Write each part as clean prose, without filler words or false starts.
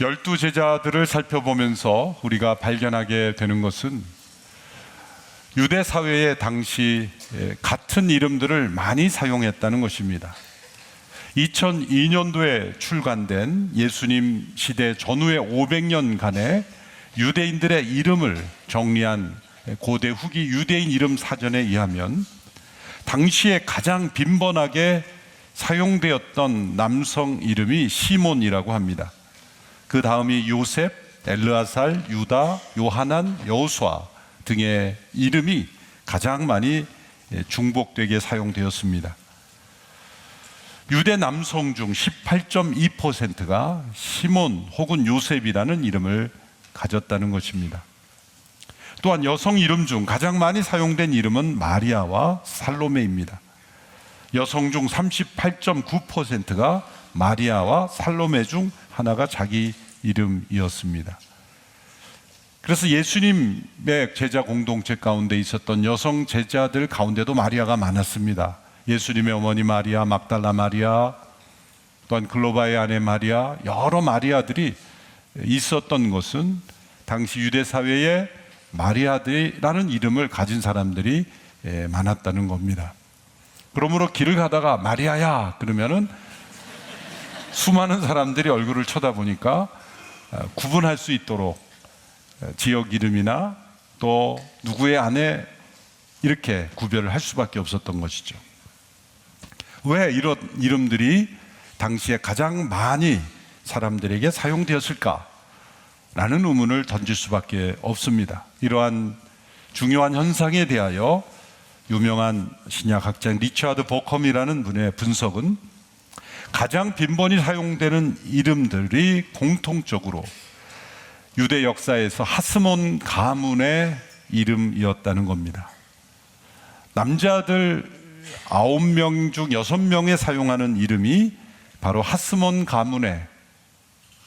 열두 제자들을 살펴보면서 우리가 발견하게 되는 것은 유대 사회에 당시 같은 이름들을 많이 사용했다는 것입니다. 2002년도에 출간된 예수님 시대 전후의 500년간의 유대인들의 이름을 정리한 고대 후기 유대인 이름 사전에 의하면 당시에 가장 빈번하게 사용되었던 남성 이름이 시몬이라고 합니다. 그 다음이 요셉, 엘르아살, 유다, 요하난, 여호수아 등의 이름이 가장 많이 중복되게 사용되었습니다. 유대 남성 중 18.2%가 시몬 혹은 요셉이라는 이름을 가졌다는 것입니다. 또한 여성 이름 중 가장 많이 사용된 이름은 마리아와 살로메입니다. 여성 중 38.9%가 마리아와 살로메 중 하나가 자기 이름이었습니다. 그래서 예수님의 제자 공동체 가운데 있었던 여성 제자들 가운데도 마리아가 많았습니다. 예수님의 어머니 마리아, 막달라 마리아, 또한 글로바의 아내 마리아, 여러 마리아들이 있었던 것은 당시 유대 사회에 마리아들이라는 이름을 가진 사람들이 많았다는 겁니다. 그러므로 길을 가다가 마리아야 그러면은 수많은 사람들이 얼굴을 쳐다보니까 구분할 수 있도록 지역 이름이나 또 누구의 아내 이렇게 구별을 할 수밖에 없었던 것이죠. 왜 이런 이름들이 당시에 가장 많이 사람들에게 사용되었을까? 라는 의문을 던질 수밖에 없습니다. 이러한 중요한 현상에 대하여 유명한 신약학자 리처드 보컴이라는 분의 분석은 가장 빈번히 사용되는 이름들이 공통적으로 유대 역사에서 하스몬 가문의 이름이었다는 겁니다. 남자들 9명 중 6명에 사용하는 이름이 바로 하스몬 가문의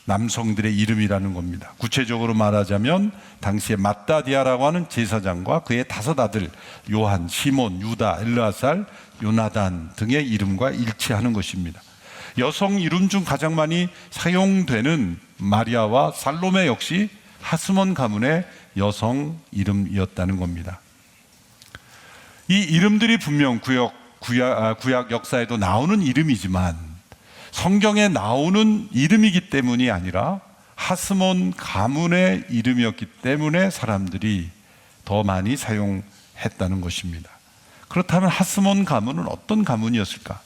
남성들의 이름이라는 겁니다. 구체적으로 말하자면 당시에 마따디아라고 하는 제사장과 그의 5 아들 요한, 시몬, 유다, 엘르아살, 요나단 등의 이름과 일치하는 것입니다. 여성 이름 중 가장 많이 사용되는 마리아와 살로메 역시 하스몬 가문의 여성 이름이었다는 겁니다. 이 이름들이 분명 구약 역사에도 나오는 이름이지만 성경에 나오는 이름이기 때문이 아니라 하스몬 가문의 이름이었기 때문에 사람들이 더 많이 사용했다는 것입니다. 그렇다면 하스몬 가문은 어떤 가문이었을까?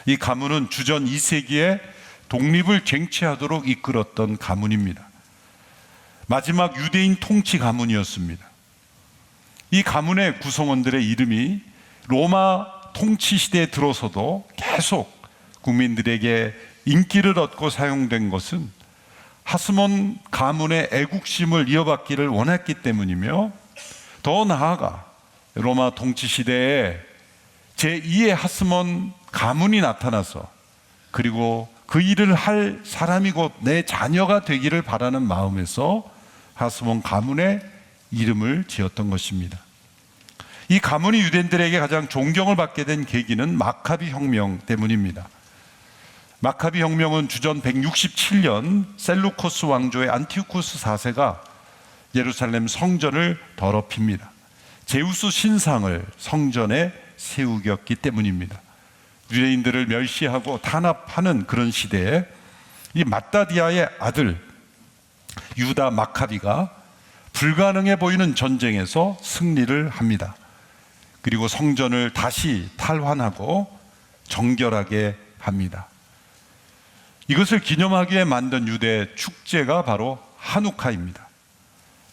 이 가문은 주전 2세기에 독립을 쟁취하도록 이끌었던 가문입니다. 마지막 유대인 통치 가문이었습니다. 이 가문의 구성원들의 이름이 로마 통치 시대에 들어서도 계속 국민들에게 인기를 얻고 사용된 것은 하스몬 가문의 애국심을 이어받기를 원했기 때문이며, 더 나아가 로마 통치 시대에 제2의 하스몬 가문이 나타나서 그리고 그 일을 할 사람이 곧 내 자녀가 되기를 바라는 마음에서 하스몬 가문의 이름을 지었던 것입니다. 이 가문이 유대인들에게 가장 존경을 받게 된 계기는 마카비 혁명 때문입니다. 마카비 혁명은 주전 167년 셀루코스 왕조의 안티오쿠스 4세가 예루살렘 성전을 더럽힙니다. 제우스 신상을 성전에 세우겼기 때문입니다. 유대인들을 멸시하고 탄압하는 그런 시대에 이 마따디아의 아들 유다 마카비가 불가능해 보이는 전쟁에서 승리를 합니다. 그리고 성전을 다시 탈환하고 정결하게 합니다. 이것을 기념하기 위해 만든 유대 축제가 바로 하누카입니다.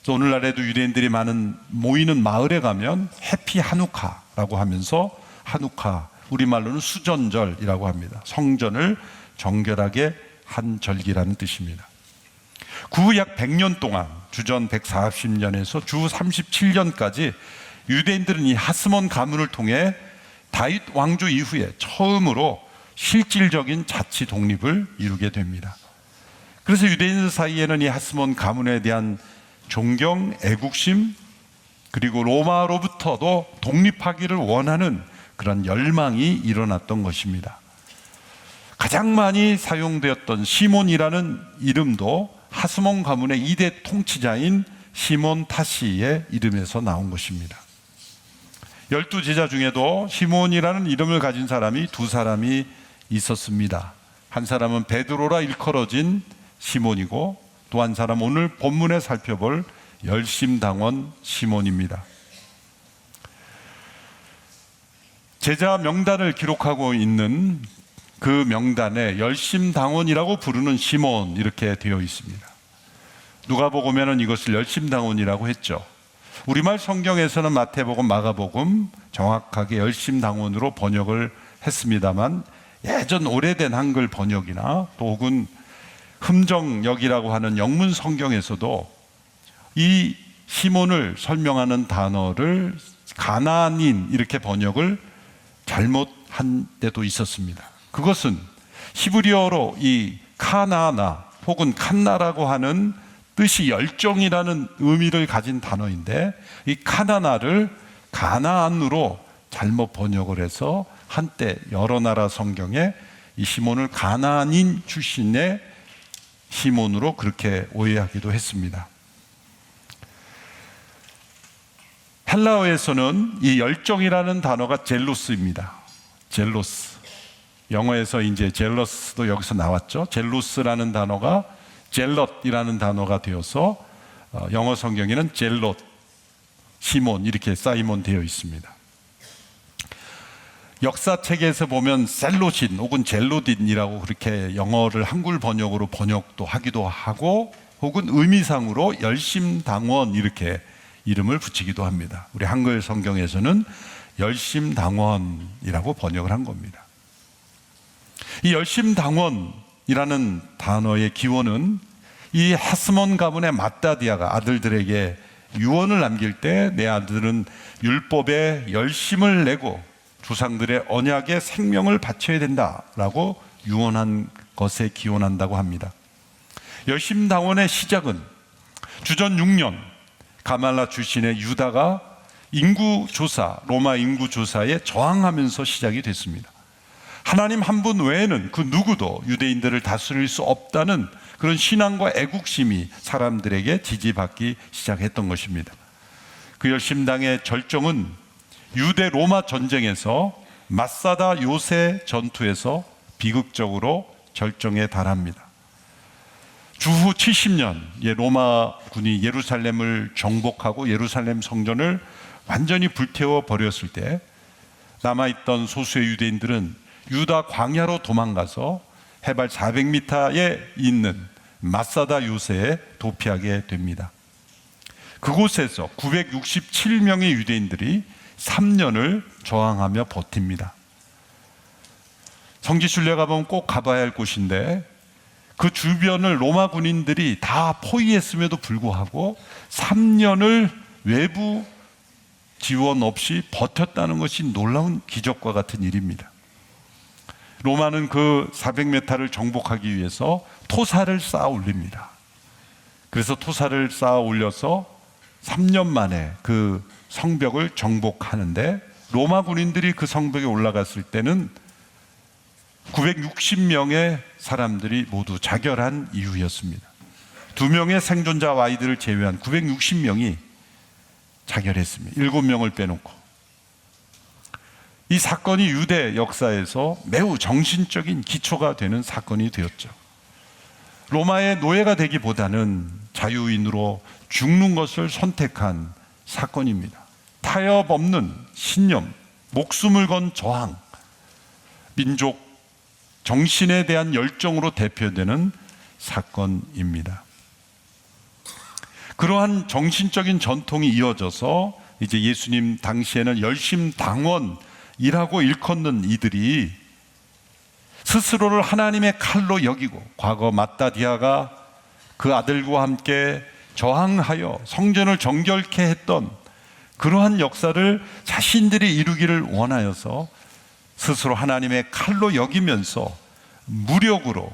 오늘날에도 유대인들이 많은 모이는 마을에 가면 해피 하누카라고 하면서 하누카, 우리말로는 수전절이라고 합니다. 성전을 정결하게 한 절기라는 뜻입니다. 그 후 약 100년 동안 주전 140년에서 주 37년까지 유대인들은 이 하스몬 가문을 통해 다윗 왕조 이후에 처음으로 실질적인 자치 독립을 이루게 됩니다. 그래서 유대인들 사이에는 이 하스몬 가문에 대한 존경, 애국심, 그리고 로마로부터도 독립하기를 원하는 그런 열망이 일어났던 것입니다. 가장 많이 사용되었던 시몬이라는 이름도 하스몬 가문의 2대 통치자인 시몬 타시의 이름에서 나온 것입니다. 12제자 중에도 시몬이라는 이름을 가진 사람이 2사람이 있었습니다. 한 사람은 베드로라 일컬어진 시몬이고, 또 한 사람은 오늘 본문에 살펴볼 열심당원 시몬입니다. 제자 명단을 기록하고 있는 그 명단에 열심당원이라고 부르는 시몬 이렇게 되어 있습니다. 누가복음에는 이것을 열심당원이라고 했죠. 우리말 성경에서는 마태복음, 마가복음 정확하게 열심당원으로 번역을 했습니다만, 예전 오래된 한글 번역이나 또 혹은 흠정역이라고 하는 영문 성경에서도 이 시몬을 설명하는 단어를 가나안인 이렇게 번역을 잘못한 때도 있었습니다. 그것은 히브리어로 이 카나나 혹은 칸나라고 하는 뜻이 열정이라는 의미를 가진 단어인데, 이 카나나를 가나안으로 잘못 번역을 해서 한때 여러 나라 성경에 이 시몬을 가나안인 출신의 시몬으로 그렇게 오해하기도 했습니다. 헬라어에서는 이 열정이라는 단어가 젤로스입니다. 젤로스. 영어에서 이제 젤러스도 여기서 나왔죠. 젤로스라는 단어가 젤럿이라는 단어가 되어서 영어 성경에는 젤롯, 시몬 이렇게 사이몬 되어 있습니다. 역사책에서 보면 셀로신 혹은 젤로딘이라고 그렇게 영어를 한글 번역으로 번역도 하기도 하고, 혹은 의미상으로 열심당원 이렇게 이름을 붙이기도 합니다. 우리 한글 성경에서는 열심당원이라고 번역을 한 겁니다. 이 열심당원이라는 단어의 기원은 이 하스몬 가문의 맏다디아가 아들들에게 유언을 남길 때, 내 아들은 율법에 열심을 내고 조상들의 언약에 생명을 바쳐야 된다라고 유언한 것에 기원한다고 합니다. 열심당원의 시작은 주전 6년 가말라 출신의 유다가 인구조사, 로마 인구조사에 저항하면서 시작이 됐습니다. 하나님 한 분 외에는 그 누구도 유대인들을 다스릴 수 없다는 그런 신앙과 애국심이 사람들에게 지지받기 시작했던 것입니다. 그 열심당의 절정은 유대 로마 전쟁에서 마사다 요새 전투에서 비극적으로 절정에 달합니다. 주후 70년 로마군이 예루살렘을 정복하고 예루살렘 성전을 완전히 불태워 버렸을 때, 남아있던 소수의 유대인들은 유다 광야로 도망가서 해발 400m에 있는 마사다 요새에 도피하게 됩니다. 그곳에서 967명의 유대인들이 3년을 저항하며 버팁니다. 성지순례 가보면 꼭 가봐야 할 곳인데, 그 주변을 로마 군인들이 다 포위했음에도 불구하고 3년을 외부 지원 없이 버텼다는 것이 놀라운 기적과 같은 일입니다. 로마는 그 400m를 정복하기 위해서 토사를 쌓아 올립니다. 그래서 토사를 쌓아 올려서 3년 만에 그 성벽을 정복하는데, 로마 군인들이 그 성벽에 올라갔을 때는 960명의 사람들이 모두 자결한 이후였습니다. 2명의 생존자 아이들을 제외한 960명이 자결했습니다. 7명을 빼놓고. 이 사건이 유대 역사에서 매우 정신적인 기초가 되는 사건이 되었죠. 로마의 노예가 되기보다는 자유인으로 죽는 것을 선택한 사건입니다. 타협 없는 신념, 목숨을 건 저항, 민족 정신에 대한 열정으로 대표되는 사건입니다. 그러한 정신적인 전통이 이어져서 이제 예수님 당시에는 열심당원이라고 일컫는 이들이 스스로를 하나님의 칼로 여기고, 과거 맏다디아가 그 아들과 함께 저항하여 성전을 정결케 했던 그러한 역사를 자신들이 이루기를 원하여서 스스로 하나님의 칼로 여기면서 무력으로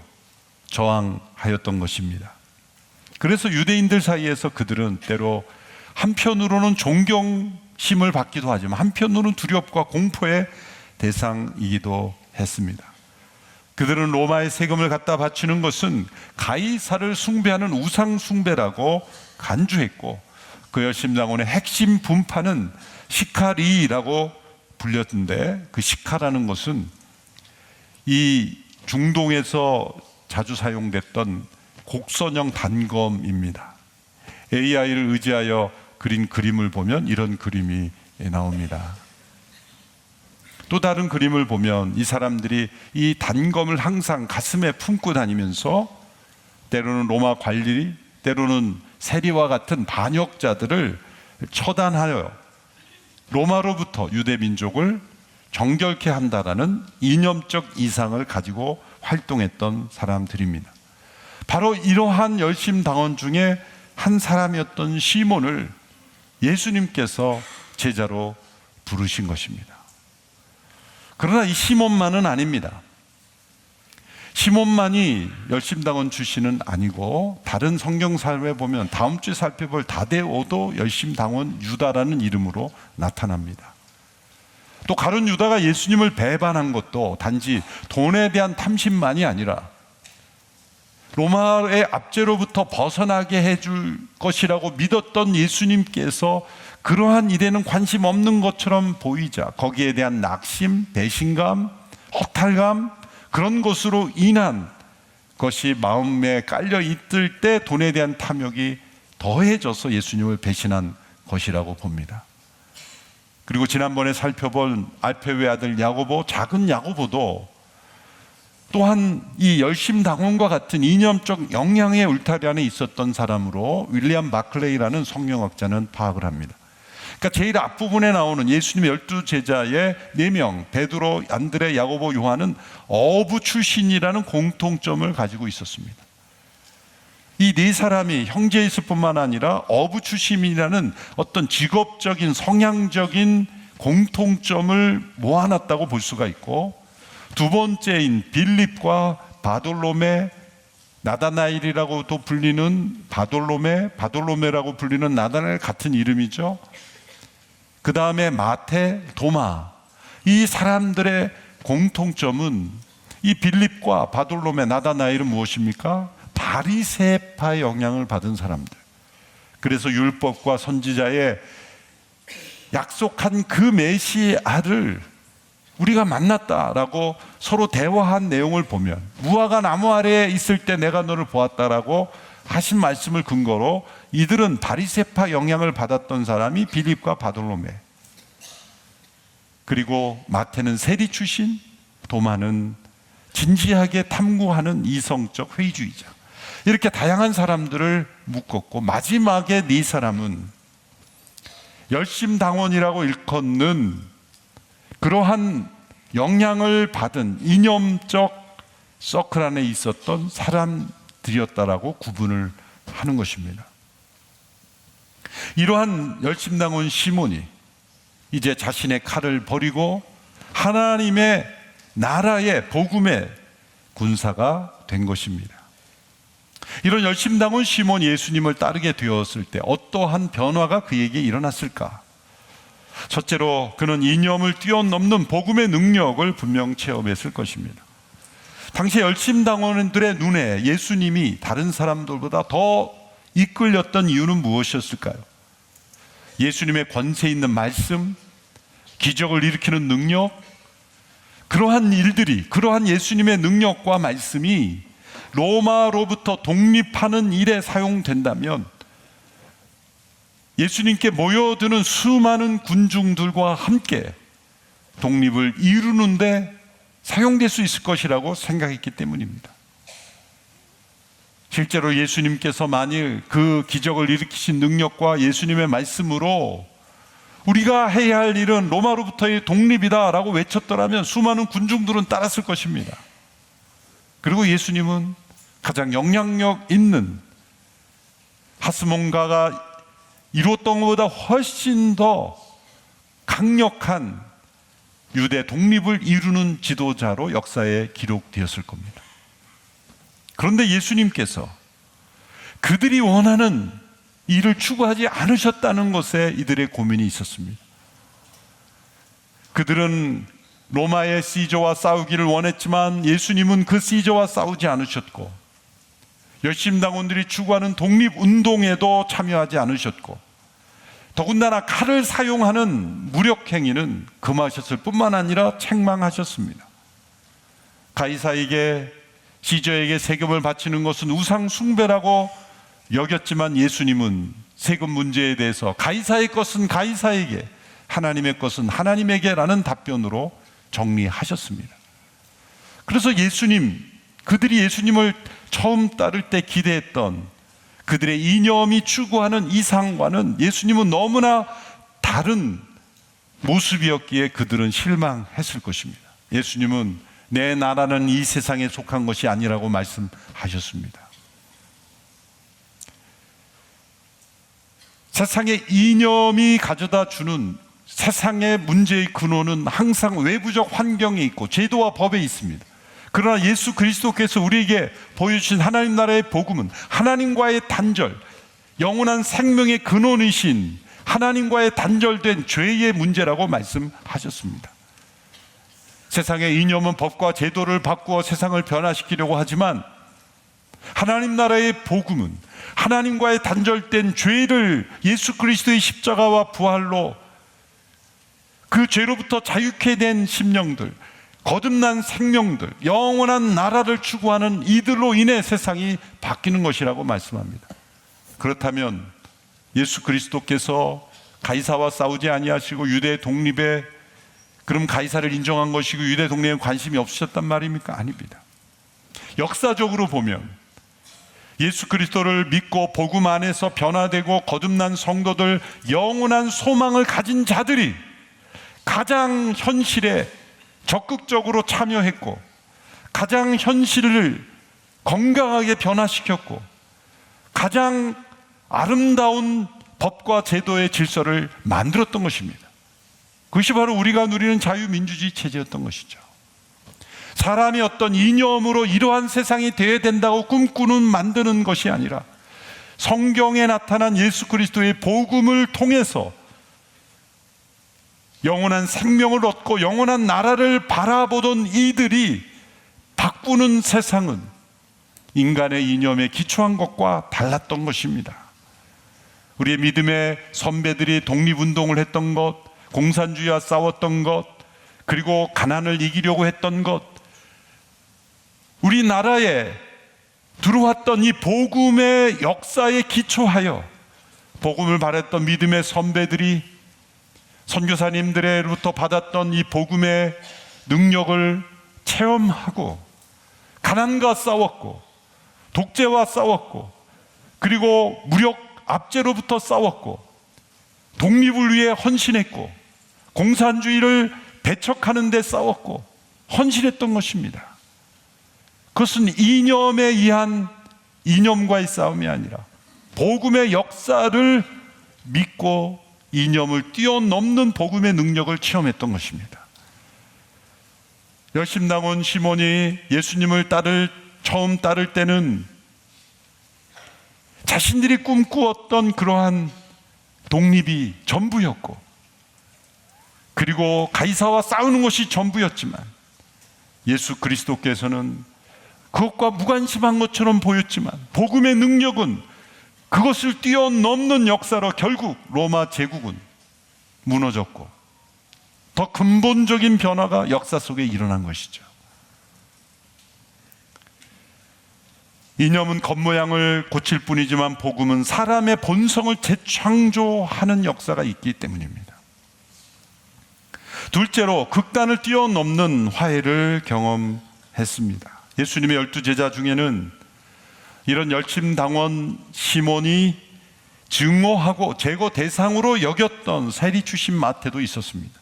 저항하였던 것입니다. 그래서 유대인들 사이에서 그들은 때로 한편으로는 존경심을 받기도 하지만 한편으로는 두렵과 공포의 대상이기도 했습니다. 그들은 로마의 세금을 갖다 바치는 것은 가이사를 숭배하는 우상 숭배라고 간주했고, 그 열심당원의 핵심 분파는 시카리라고 불렸는데, 그 시카라는 것은 이 중동에서 자주 사용됐던 곡선형 단검입니다. AI를 의지하여 그린 그림을 보면 이런 그림이 나옵니다. 또 다른 그림을 보면 이 사람들이 이 단검을 항상 가슴에 품고 다니면서 때로는 로마 관리, 때로는 세리와 같은 반역자들을 처단하여 로마로부터 유대 민족을 정결케 한다라는 이념적 이상을 가지고 활동했던 사람들입니다. 바로 이러한 열심당원 중에 한 사람이었던 시몬을 예수님께서 제자로 부르신 것입니다. 그러나 이 시몬만은 아닙니다. 시몬만이 열심당원 출신은 아니고, 다른 성경사에 보면 다음 주에 살펴볼 다데오도 열심당원 유다라는 이름으로 나타납니다. 또 가룟 유다가 예수님을 배반한 것도 단지 돈에 대한 탐심만이 아니라 로마의 압제로부터 벗어나게 해줄 것이라고 믿었던 예수님께서 그러한 일에는 관심 없는 것처럼 보이자 거기에 대한 낙심, 배신감, 허탈감, 그런 것으로 인한 것이 마음에 깔려 있을 때 돈에 대한 탐욕이 더해져서 예수님을 배신한 것이라고 봅니다. 그리고 지난번에 살펴본 알페오의 아들 야고보, 작은 야고보도 또한 이 열심당원과 같은 이념적 영향의 울타리 안에 있었던 사람으로 윌리엄 마클레이라는 성경학자는 파악을 합니다. 그러니까 제일 앞부분에 나오는 예수님의 12제자의 4명, 베드로, 안드레, 야고보, 요한은 어부 출신이라는 공통점을 가지고 있었습니다. 이 4사람이 형제였을 뿐만 아니라 어부 출신이라는 어떤 직업적인 성향적인 공통점을 모아놨다고 볼 수가 있고, 두 번째인 빌립과 바돌로메, 나다나엘이라고도 불리는 바돌로메라고 불리는 나다나엘 같은 이름이죠. 그 다음에 마태, 도마, 이 사람들의 공통점은, 이 빌립과 바돌로메, 나다나엘은 무엇입니까? 바리새파의 영향을 받은 사람들. 그래서 율법과 선지자의 약속한 그 메시아를 우리가 만났다라고 서로 대화한 내용을 보면, 무화과 나무 아래에 있을 때 내가 너를 보았다라고 하신 말씀을 근거로 이들은 바리새파 영향을 받았던 사람이 빌립과 바돌로메, 그리고 마태는 세리 출신, 도마는 진지하게 탐구하는 이성적 회의주의자, 이렇게 다양한 사람들을 묶었고, 마지막에 4사람은 열심당원이라고 일컫는 그러한 영향을 받은 이념적 서클 안에 있었던 사람들이었다라고 구분을 하는 것입니다. 이러한 열심당원 시몬이 이제 자신의 칼을 버리고 하나님의 나라의 복음의 군사가 된 것입니다. 이런 열심당원 시몬이 예수님을 따르게 되었을 때 어떠한 변화가 그에게 일어났을까? 첫째로 그는 이념을 뛰어넘는 복음의 능력을 분명 체험했을 것입니다. 당시 열심당원들의 눈에 예수님이 다른 사람들보다 더 이끌렸던 이유는 무엇이었을까요? 예수님의 권세 있는 말씀, 기적을 일으키는 능력, 그러한 일들이, 그러한 예수님의 능력과 말씀이 로마로부터 독립하는 일에 사용된다면 예수님께 모여드는 수많은 군중들과 함께 독립을 이루는데 사용될 수 있을 것이라고 생각했기 때문입니다. 실제로 예수님께서 만일 그 기적을 일으키신 능력과 예수님의 말씀으로 우리가 해야 할 일은 로마로부터의 독립이다 라고 외쳤더라면 수많은 군중들은 따랐을 것입니다. 그리고 예수님은 가장 영향력 있는, 하스몬가가 이루었던 것보다 훨씬 더 강력한 유대 독립을 이루는 지도자로 역사에 기록되었을 겁니다. 그런데 예수님께서 그들이 원하는 일을 추구하지 않으셨다는 것에 이들의 고민이 있었습니다. 그들은 로마의 시저와 싸우기를 원했지만 예수님은 그 시저와 싸우지 않으셨고, 열심당원들이 추구하는 독립운동에도 참여하지 않으셨고, 더군다나 칼을 사용하는 무력행위는 금하셨을 뿐만 아니라 책망하셨습니다. 가이사에게, 시저에게 세금을 바치는 것은 우상 숭배라고 여겼지만 예수님은 세금 문제에 대해서 가이사의 것은 가이사에게, 하나님의 것은 하나님에게라는 답변으로 정리하셨습니다. 그래서 그들이 예수님을 처음 따를 때 기대했던 그들의 이념이 추구하는 이상과는 예수님은 너무나 다른 모습이었기에 그들은 실망했을 것입니다. 예수님은 내 나라는 이 세상에 속한 것이 아니라고 말씀하셨습니다. 세상의 이념이 가져다 주는 세상의 문제의 근원은 항상 외부적 환경에 있고 제도와 법에 있습니다. 그러나 예수 그리스도께서 우리에게 보여주신 하나님 나라의 복음은 하나님과의 단절, 영원한 생명의 근원이신 하나님과의 단절된 죄의 문제라고 말씀하셨습니다. 세상의 이념은 법과 제도를 바꾸어 세상을 변화시키려고 하지만 하나님 나라의 복음은 하나님과의 단절된 죄를 예수 그리스도의 십자가와 부활로 그 죄로부터 자유케 된 심령들, 거듭난 생명들, 영원한 나라를 추구하는 이들로 인해 세상이 바뀌는 것이라고 말씀합니다. 그렇다면 예수 그리스도께서 가이사와 싸우지 아니하시고 유대 독립에, 그럼 가이사를 인정한 것이고 유대 독립에 관심이 없으셨단 말입니까? 아닙니다. 역사적으로 보면 예수 그리스도를 믿고 복음 안에서 변화되고 거듭난 성도들, 영원한 소망을 가진 자들이 가장 현실에 적극적으로 참여했고 가장 현실을 건강하게 변화시켰고 가장 아름다운 법과 제도의 질서를 만들었던 것입니다. 그것이 바로 우리가 누리는 자유민주주의 체제였던 것이죠. 사람이 어떤 이념으로 이러한 세상이 되어야 된다고 꿈꾸는 만드는 것이 아니라 성경에 나타난 예수 그리스도의 복음을 통해서 영원한 생명을 얻고 영원한 나라를 바라보던 이들이 바꾸는 세상은 인간의 이념에 기초한 것과 달랐던 것입니다. 우리의 믿음의 선배들이 독립운동을 했던 것, 공산주의와 싸웠던 것, 그리고 가난을 이기려고 했던 것, 우리나라에 들어왔던 이 복음의 역사에 기초하여 복음을 바랬던 믿음의 선배들이 선교사님들로부터 받았던 이 복음의 능력을 체험하고 가난과 싸웠고 독재와 싸웠고 그리고 무력 압제로부터 싸웠고 독립을 위해 헌신했고 공산주의를 배척하는 데 싸웠고 헌신했던 것입니다. 그것은 이념에 의한 이념과의 싸움이 아니라 복음의 역사를 믿고 이념을 뛰어넘는 복음의 능력을 체험했던 것입니다. 열심당원 시몬이 예수님을 처음 따를 때는 자신들이 꿈꾸었던 그러한 독립이 전부였고 그리고 가이사와 싸우는 것이 전부였지만 예수 그리스도께서는 그것과 무관심한 것처럼 보였지만 복음의 능력은 그것을 뛰어넘는 역사로 결국 로마 제국은 무너졌고 더 근본적인 변화가 역사 속에 일어난 것이죠. 이념은 겉모양을 고칠 뿐이지만 복음은 사람의 본성을 재창조하는 역사가 있기 때문입니다. 둘째로 극단을 뛰어넘는 화해를 경험했습니다. 예수님의 12제자 중에는 이런 열심당원 시몬이 증오하고 제거 대상으로 여겼던 세리 출신 마태도 있었습니다.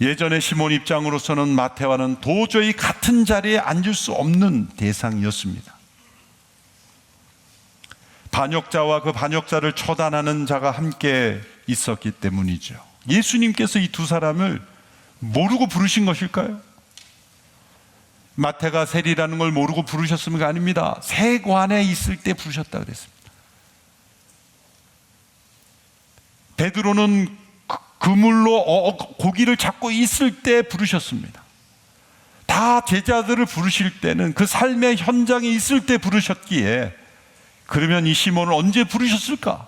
예전의 시몬 입장으로서는 마태와는 도저히 같은 자리에 앉을 수 없는 대상이었습니다. 반역자와 그 반역자를 처단하는 자가 함께 있었기 때문이죠. 예수님께서 이 두 사람을 모르고 부르신 것일까요? 마태가 세리라는 걸 모르고 부르셨습니까? 아닙니다. 세관에 있을 때 부르셨다 그랬습니다. 베드로는 그물로 고기를 잡고 있을 때 부르셨습니다. 다 제자들을 부르실 때는 그 삶의 현장에 있을 때 부르셨기에, 그러면 이 시몬을 언제 부르셨을까?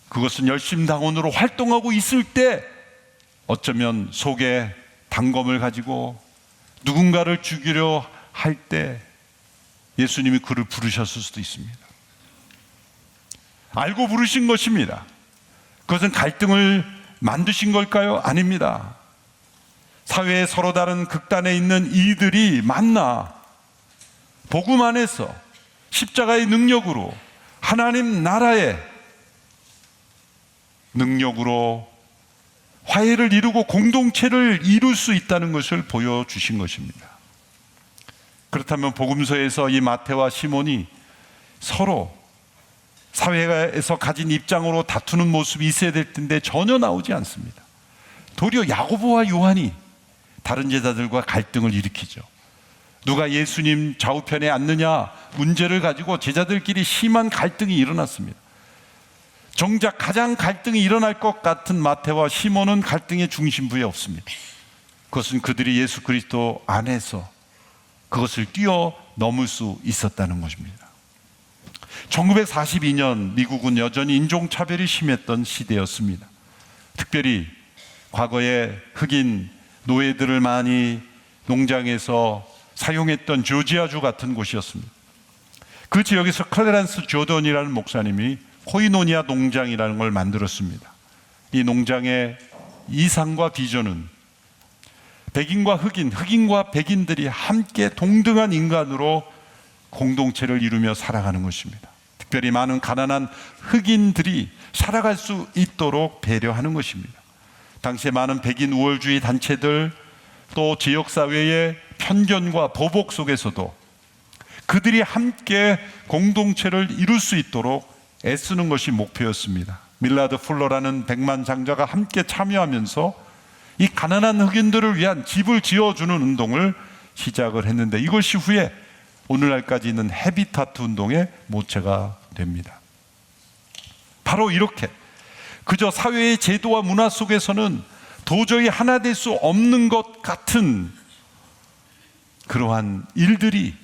그것은 열심당원으로 활동하고 있을 때, 어쩌면 속에 단검을 가지고 누군가를 죽이려 할 때 예수님이 그를 부르셨을 수도 있습니다. 알고 부르신 것입니다. 그것은 갈등을 만드신 걸까요? 아닙니다. 사회에 서로 다른 극단에 있는 이들이 만나 복음 안에서 십자가의 능력으로, 하나님 나라의 능력으로 화해를 이루고 공동체를 이룰 수 있다는 것을 보여주신 것입니다. 그렇다면 복음서에서 이 마태와 시몬이 서로 사회에서 가진 입장으로 다투는 모습이 있어야 될 텐데 전혀 나오지 않습니다. 도리어 야고보와 요한이 다른 제자들과 갈등을 일으키죠. 누가 예수님 좌우편에 앉느냐 문제를 가지고 제자들끼리 심한 갈등이 일어났습니다. 정작 가장 갈등이 일어날 것 같은 마태와 시몬은 갈등의 중심부에 없습니다. 그것은 그들이 예수 그리스도 안에서 그것을 뛰어넘을 수 있었다는 것입니다. 1942년 미국은 여전히 인종차별이 심했던 시대였습니다. 특별히 과거에 흑인 노예들을 많이 농장에서 사용했던 조지아주 같은 곳이었습니다. 그 지역에서 클래런스 조던이라는 목사님이 코이노니아 농장이라는 걸 만들었습니다. 이 농장의 이상과 비전은 백인과 흑인과 백인들이 함께 동등한 인간으로 공동체를 이루며 살아가는 것입니다. 특별히 많은 가난한 흑인들이 살아갈 수 있도록 배려하는 것입니다. 당시에 많은 백인 우월주의 단체들, 또 지역사회의 편견과 보복 속에서도 그들이 함께 공동체를 이룰 수 있도록 애쓰는 것이 목표였습니다. 밀라드 풀러라는 백만장자가 함께 참여하면서 이 가난한 흑인들을 위한 집을 지어주는 운동을 시작을 했는데, 이것이 후에 오늘날까지 있는 헤비타트 운동의 모체가 됩니다. 바로 이렇게 그저 사회의 제도와 문화 속에서는 도저히 하나 될 수 없는 것 같은 그러한 일들이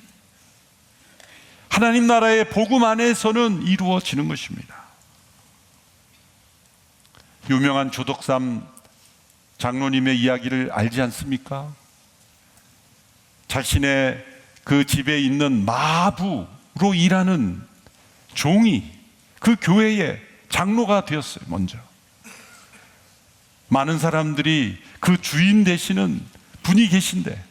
하나님 나라의 복음 안에서는 이루어지는 것입니다. 유명한 조덕삼 장로님의 이야기를 알지 않습니까? 자신의 그 집에 있는 마부로 일하는 종이 그 교회의 장로가 되었어요. 먼저 많은 사람들이 그 주인 되시는 분이 계신데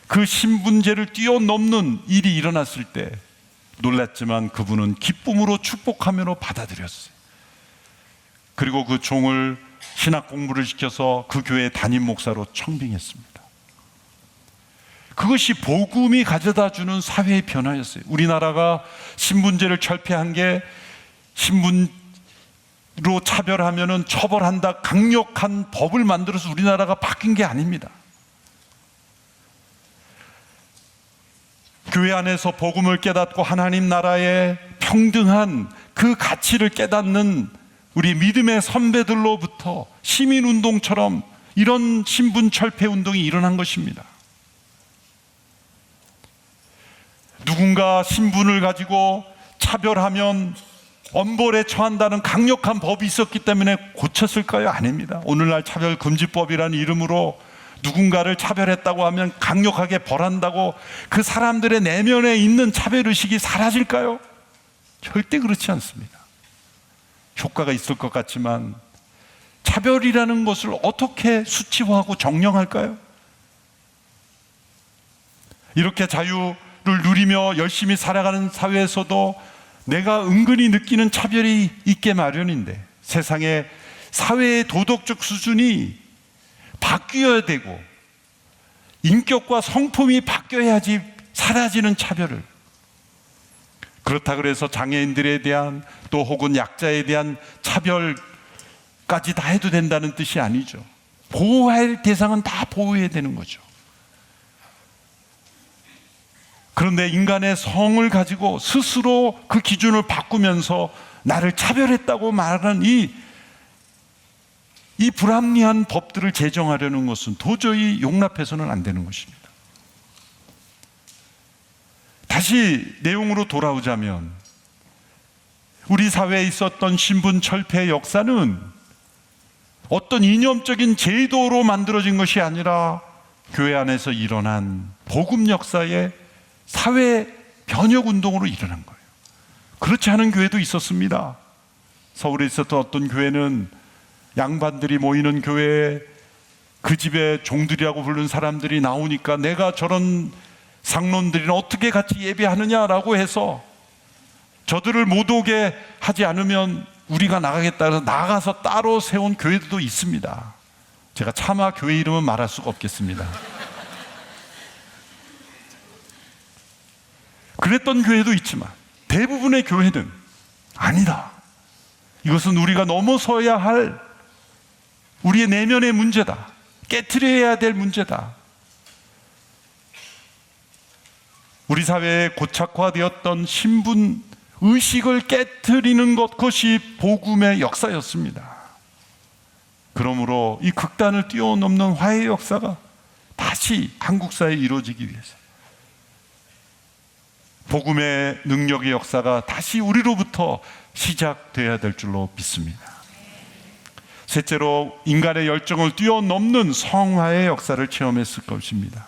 그 신분제를 뛰어넘는 일이 일어났을 때 놀랐지만 그분은 기쁨으로 축복하며 받아들였어요. 그리고 그 종을 신학 공부를 시켜서 그 교회의 담임 목사로 청빙했습니다. 그것이 복음이 가져다주는 사회의 변화였어요. 우리나라가 신분제를 철폐한 게 신분으로 차별하면은 처벌한다, 강력한 법을 만들어서 우리나라가 바뀐 게 아닙니다. 교회 안에서 복음을 깨닫고 하나님 나라의 평등한 그 가치를 깨닫는 우리 믿음의 선배들로부터 시민운동처럼 이런 신분 철폐 운동이 일어난 것입니다. 누군가 신분을 가지고 차별하면 엄벌에 처한다는 강력한 법이 있었기 때문에 고쳤을까요? 아닙니다. 오늘날 차별금지법이라는 이름으로 누군가를 차별했다고 하면 강력하게 벌한다고 그 사람들의 내면에 있는 차별의식이 사라질까요? 절대 그렇지 않습니다. 효과가 있을 것 같지만 차별이라는 것을 어떻게 수치화하고 정령할까요? 이렇게 자유를 누리며 열심히 살아가는 사회에서도 내가 은근히 느끼는 차별이 있게 마련인데, 세상의 사회의 도덕적 수준이 바뀌어야 되고 인격과 성품이 바뀌어야지 사라지는 차별을, 그렇다 그래서 장애인들에 대한 또 혹은 약자에 대한 차별까지 다 해도 된다는 뜻이 아니죠. 보호할 대상은 다 보호해야 되는 거죠. 그런데 인간의 성을 가지고 스스로 그 기준을 바꾸면서 나를 차별했다고 말하는 이 이 불합리한 법들을 제정하려는 것은 도저히 용납해서는 안 되는 것입니다. 다시 내용으로 돌아오자면 우리 사회에 있었던 신분 철폐의 역사는 어떤 이념적인 제도로 만들어진 것이 아니라 교회 안에서 일어난 복음 역사의 사회 변혁 운동으로 일어난 거예요. 그렇지 않은 교회도 있었습니다. 서울에 있었던 어떤 교회는 양반들이 모이는 교회에 그 집에 종들이라고 부르는 사람들이 나오니까 내가 저런 상론들이랑 어떻게 같이 예배하느냐라고 해서 저들을 못 오게 하지 않으면 우리가 나가겠다 해서 나가서 따로 세운 교회들도 있습니다. 제가 차마 교회 이름은 말할 수가 없겠습니다. 그랬던 교회도 있지만 대부분의 교회는 아니다. 이것은 우리가 넘어서야 할 우리의 내면의 문제다. 깨트려야 될 문제다. 우리 사회에 고착화되었던 신분 의식을 깨트리는 것, 그것이 복음의 역사였습니다. 그러므로 이 극단을 뛰어넘는 화해의 역사가 다시 한국 사회에 이루어지기 위해서 복음의 능력의 역사가 다시 우리로부터 시작되어야 될 줄로 믿습니다. 셋째로 인간의 열정을 뛰어넘는 성화의 역사를 체험했을 것입니다.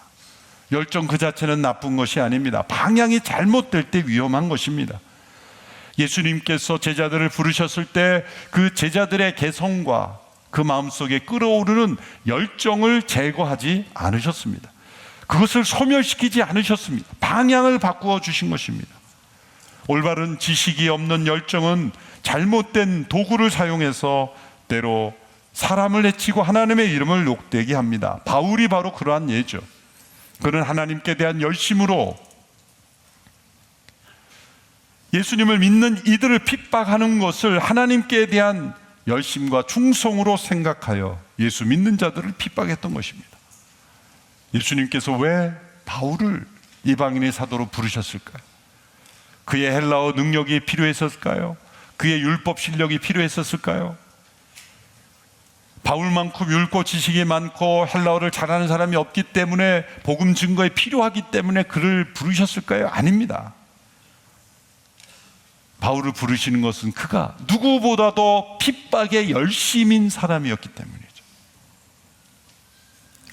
열정 그 자체는 나쁜 것이 아닙니다. 방향이 잘못될 때 위험한 것입니다. 예수님께서 제자들을 부르셨을 때 그 제자들의 개성과 그 마음속에 끓어오르는 열정을 제거하지 않으셨습니다. 그것을 소멸시키지 않으셨습니다. 방향을 바꾸어 주신 것입니다. 올바른 지식이 없는 열정은 잘못된 도구를 사용해서 때로 사람을 해치고 하나님의 이름을 욕되게 합니다. 바울이 바로 그러한 예죠. 그는 하나님께 대한 열심으로 예수님을 믿는 이들을 핍박하는 것을 하나님께 대한 열심과 충성으로 생각하여 예수 믿는 자들을 핍박했던 것입니다. 예수님께서 왜 바울을 이방인의 사도로 부르셨을까요? 그의 헬라어 능력이 필요했었을까요? 그의 율법 실력이 필요했었을까요? 바울만큼 율법 지식이 많고 헬라어를 잘하는 사람이 없기 때문에 복음 증거에 필요하기 때문에 그를 부르셨을까요? 아닙니다. 바울을 부르시는 것은 그가 누구보다도 핍박에 열심인 사람이었기 때문이죠.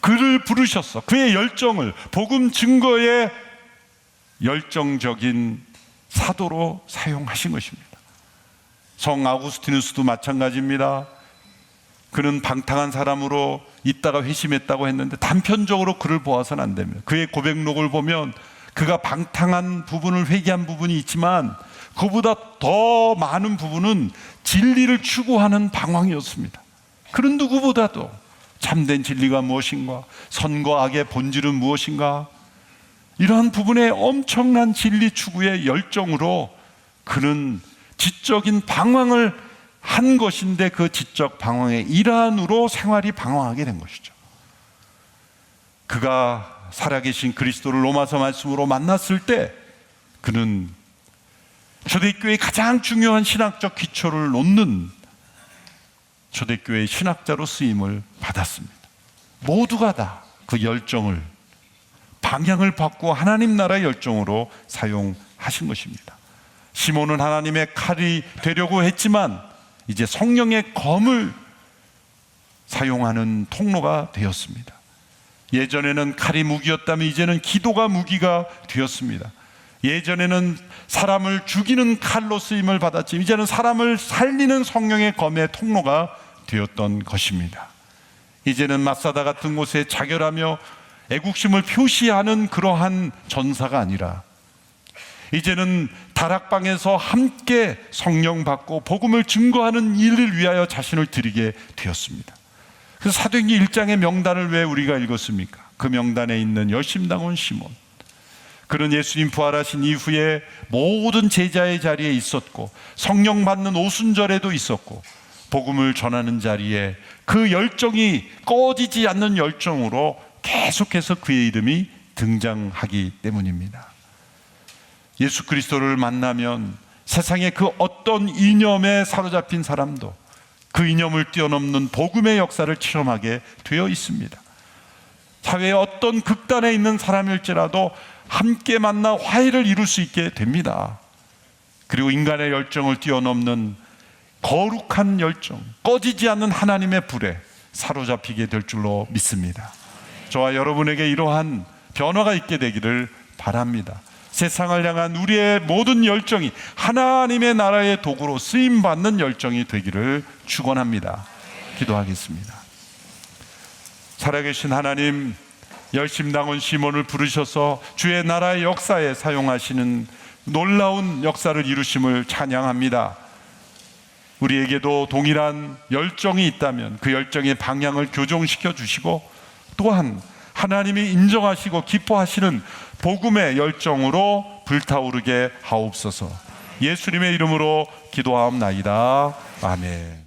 그를 부르셨어. 그의 열정을 복음 증거의 열정적인 사도로 사용하신 것입니다. 성 아구스티누스도 마찬가지입니다. 그는 방탕한 사람으로 있다가 회심했다고 했는데 단편적으로 그를 보아서는 안 됩니다. 그의 고백록을 보면 그가 방탕한 부분을 회개한 부분이 있지만 그보다 더 많은 부분은 진리를 추구하는 방황이었습니다. 그런 누구보다도 참된 진리가 무엇인가, 선과 악의 본질은 무엇인가, 이러한 부분에 엄청난 진리 추구의 열정으로 그는 지적인 방황을 한 것인데 그 지적 방황의 일환으로 생활이 방황하게 된 것이죠. 그가 살아계신 그리스도를 로마서 말씀으로 만났을 때 그는 초대교회의 가장 중요한 신학적 기초를 놓는 초대교회의 신학자로 쓰임을 받았습니다. 모두가 다 그 열정을 방향을 바꾸어 하나님 나라의 열정으로 사용하신 것입니다. 시몬은 하나님의 칼이 되려고 했지만 이제 성령의 검을 사용하는 통로가 되었습니다. 예전에는 칼이 무기였다면 이제는 기도가 무기가 되었습니다. 예전에는 사람을 죽이는 칼로 쓰임을 받았지만 이제는 사람을 살리는 성령의 검의 통로가 되었던 것입니다. 이제는 마사다 같은 곳에 자결하며 애국심을 표시하는 그러한 전사가 아니라 이제는 다락방에서 함께 성령 받고 복음을 증거하는 일을 위하여 자신을 드리게 되었습니다. 그래서 사도행전 1장의 명단을 왜 우리가 읽었습니까? 그 명단에 있는 열심당원 시몬, 그는 예수님 부활하신 이후에 모든 제자의 자리에 있었고 성령 받는 오순절에도 있었고 복음을 전하는 자리에 그 열정이 꺼지지 않는 열정으로 계속해서 그의 이름이 등장하기 때문입니다. 예수 그리스도를 만나면 세상의 그 어떤 이념에 사로잡힌 사람도 그 이념을 뛰어넘는 복음의 역사를 체험하게 되어 있습니다. 사회의 어떤 극단에 있는 사람일지라도 함께 만나 화해를 이룰 수 있게 됩니다. 그리고 인간의 열정을 뛰어넘는 거룩한 열정, 꺼지지 않는 하나님의 불에 사로잡히게 될 줄로 믿습니다. 저와 여러분에게 이러한 변화가 있게 되기를 바랍니다. 세상을 향한 우리의 모든 열정이 하나님의 나라의 도구로 쓰임받는 열정이 되기를 축원합니다. 기도하겠습니다. 살아계신 하나님, 열심당원 시몬을 부르셔서 주의 나라의 역사에 사용하시는 놀라운 역사를 이루심을 찬양합니다. 우리에게도 동일한 열정이 있다면 그 열정의 방향을 교정시켜 주시고, 또한 하나님이 인정하시고 기뻐하시는 복음의 열정으로 불타오르게 하옵소서. 예수님의 이름으로 기도하옵나이다. 아멘.